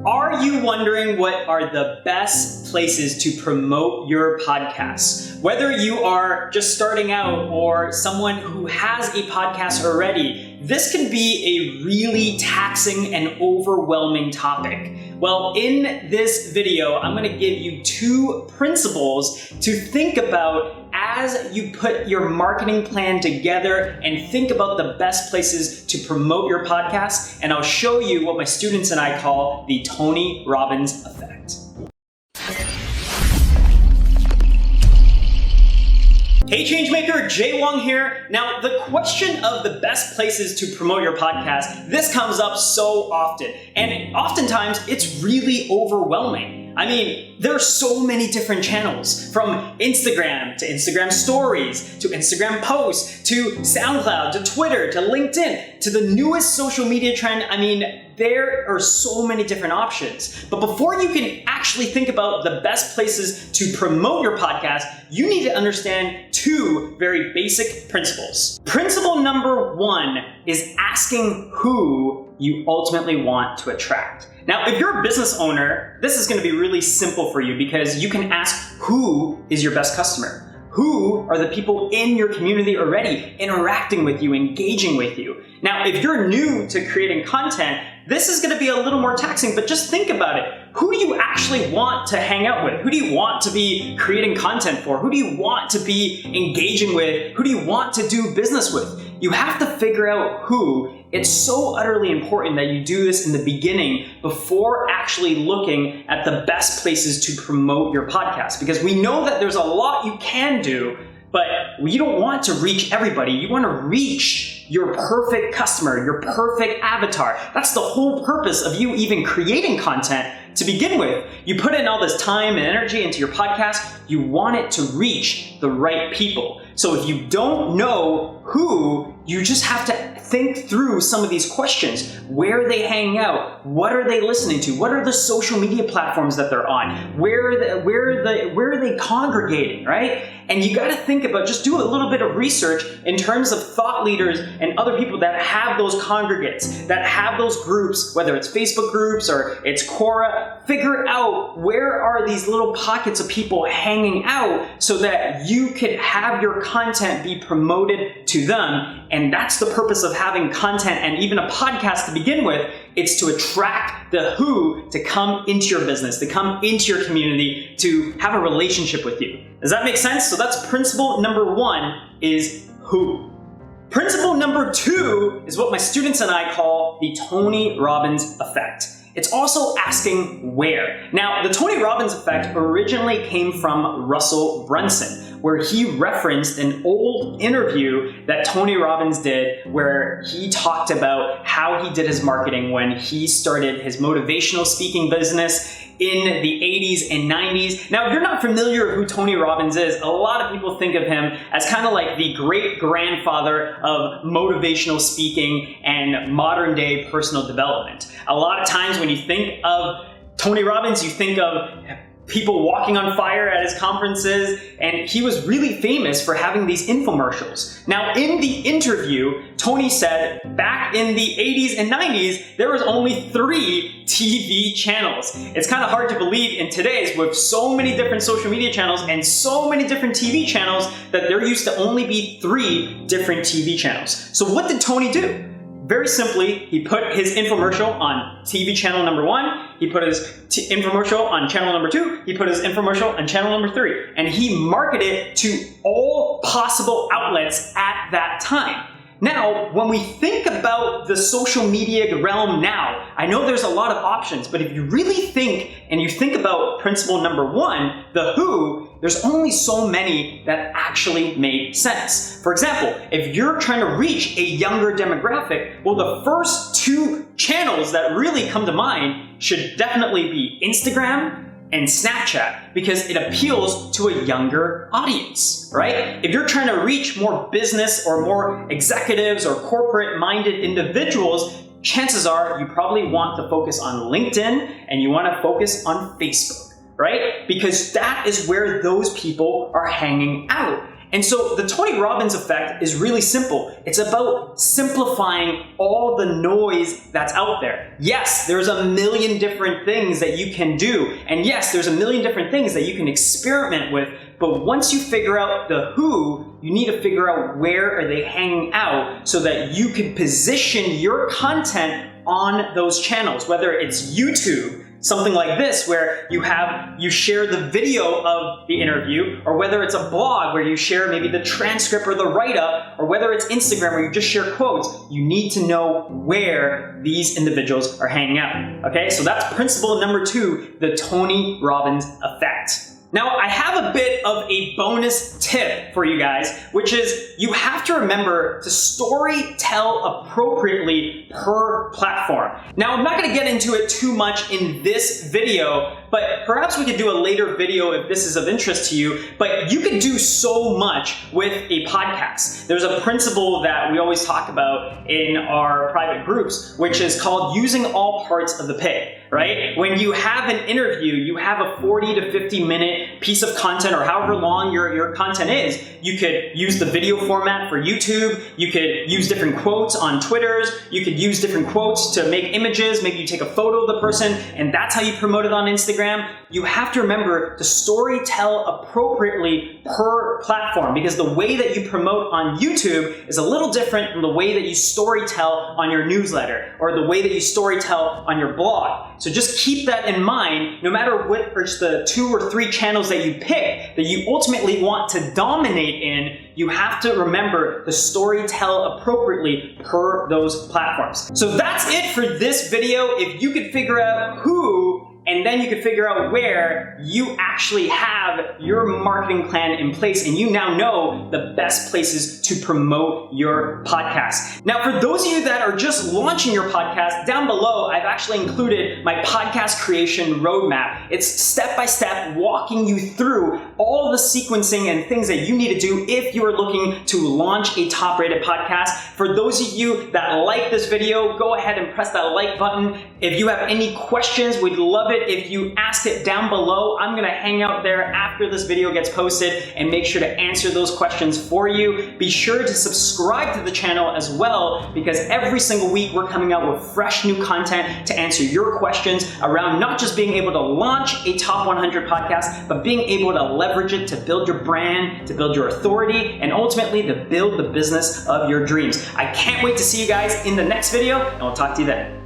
Are you wondering what are the best places to promote your podcast? Whether you are just starting out or someone who has a podcast already, this can be a really taxing and overwhelming topic. Well, in this video, I'm going to give you 2 principles to think about as you put your marketing plan together and think about the best places to promote your podcast. And I'll show you what my students and I call the Tony Robbins effect. Hey Changemaker, JayWong here. Now, the question of the best places to promote your podcast, this comes up so often, and oftentimes it's really overwhelming. I mean, there are so many different channels, from Instagram to Instagram stories, to Instagram posts, to SoundCloud, to Twitter, to LinkedIn, to the newest social media trend. I mean, there are so many different options. But before you can actually think about the best places to promote your podcast, you need to understand 2 very basic principles. Principle number 1 is asking who you ultimately want to attract. Now, if you're a business owner, this is going to be really simple for you because you can ask who is your best customer. Who are the people in your community already interacting with you, engaging with you? Now, if you're new to creating content, this is going to be a little more taxing, but just think about it. Who do you actually want to hang out with? Who do you want to be creating content for? Who do you want to be engaging with? Who do you want to do business with? You have to figure out who. It's so utterly important that you do this in the beginning before actually looking at the best places to promote your podcast, because we know that there's a lot you can do, but you don't want to reach everybody. You want to reach your perfect customer, your perfect avatar. That's the whole purpose of you even creating content to begin with. You put in all this time and energy into your podcast, you want it to reach the right people. So if you don't know who, you just have to think through some of these questions. Where are they hanging out? What are they listening to? What are the social media platforms that they're on? Where are they congregating, right? And you got to think about, just do a little bit of research in terms of thought leaders and other people that have those congregates, that have those groups, whether it's Facebook groups or it's Quora. Figure out where are these little pockets of people hanging out so that you could have your content be promoted to them. And that's the purpose of having content and even a podcast to begin with. It's to attract the who to come into your business, to come into your community, to have a relationship with you. Does that make sense? So that's principle number 1 is who. Principle number 2 is what my students and I call the Tony Robbins effect. It's also asking where. Now, the Tony Robbins effect originally came from Russell Brunson, where he referenced an old interview that Tony Robbins did where he talked about how he did his marketing when he started his motivational speaking business in the 80s and 90s. Now, if you're not familiar with who Tony Robbins is, a lot of people think of him as kind of like the great-grandfather of motivational speaking and modern-day personal development. A lot of times when you think of Tony Robbins, you think of people walking on fire at his conferences, and he was really famous for having these infomercials. Now, in the interview, Tony said back in the 80s and 90s, there was only 3 TV channels. It's kind of hard to believe in today's, with so many different social media channels and so many different TV channels, that there used to only be 3 different TV channels. So what did Tony do? Very simply, he put his infomercial on TV channel number 1, he put his infomercial on channel number 2, he put his infomercial on channel number 3, and he marketed to all possible outlets at that time. Now, when we think about the social media realm now, I know there's a lot of options, but if you really think and you think about principle number 1, the who, there's only so many that actually make sense. For example, if you're trying to reach a younger demographic, well, the first 2 channels that really come to mind should definitely be Instagram and Snapchat, because it appeals to a younger audience, right? If you're trying to reach more business or more executives or corporate-minded individuals, chances are you probably want to focus on LinkedIn and you want to focus on Facebook, right? Because that is where those people are hanging out. And so the Tony Robbins effect is really simple. It's about simplifying all the noise that's out there. Yes, there's a million different things that you can do. And yes, there's a million different things that you can experiment with. But once you figure out the who, you need to figure out where are they hanging out so that you can position your content on those channels, whether it's YouTube, something like this where you share the video of the interview, or whether it's a blog where you share maybe the transcript or the write-up, or whether it's Instagram where you just share quotes. You need to know where these individuals are hanging out. Okay, so that's principle number 2, the Tony Robbins effect. Now, I have a bit of a bonus tip for you guys, which is you have to remember to story tell appropriately per platform. Now, I'm not going to get into it too much in this video, but perhaps we could do a later video if this is of interest to you. But you can do so much with a podcast. There's a principle that we always talk about in our private groups, which is called using all parts of the pig, right? When you have an interview, you have a 40 to 50 minute piece of content, or however long your content is. You could use the video format for YouTube. You could use different quotes on Twitters. You could use different quotes to make images. Maybe you take a photo of the person and that's how you promote it on Instagram. You have to remember to story tell appropriately per platform, because the way that you promote on YouTube is a little different from the way that you story tell on your newsletter or the way that you story tell on your blog. So just keep that in mind. No matter which the 2 or 3 channels that you pick that you ultimately want to dominate in, you have to remember to story tell appropriately per those platforms. So that's it for this video. If you could figure out who, and then you can figure out where you actually have your marketing plan in place, and you now know the best places to promote your podcast. Now, for those of you that are just launching your podcast, down below, I've actually included my podcast creation roadmap. It's step-by-step walking you through all the sequencing and things that you need to do if you are looking to launch a top-rated podcast. For those of you that like this video, go ahead and press that like button. If you have any questions, we'd love it if you ask it down below. I'm gonna hang out there after this video gets posted and make sure to answer those questions for you. Be sure to subscribe to the channel as well, because every single week we're coming out with fresh new content to answer your questions around not just being able to launch a top 100 podcast, but being able to leverage it to build your brand, to build your authority, and ultimately to build the business of your dreams. I can't wait to see you guys in the next video, and I'll talk to you then.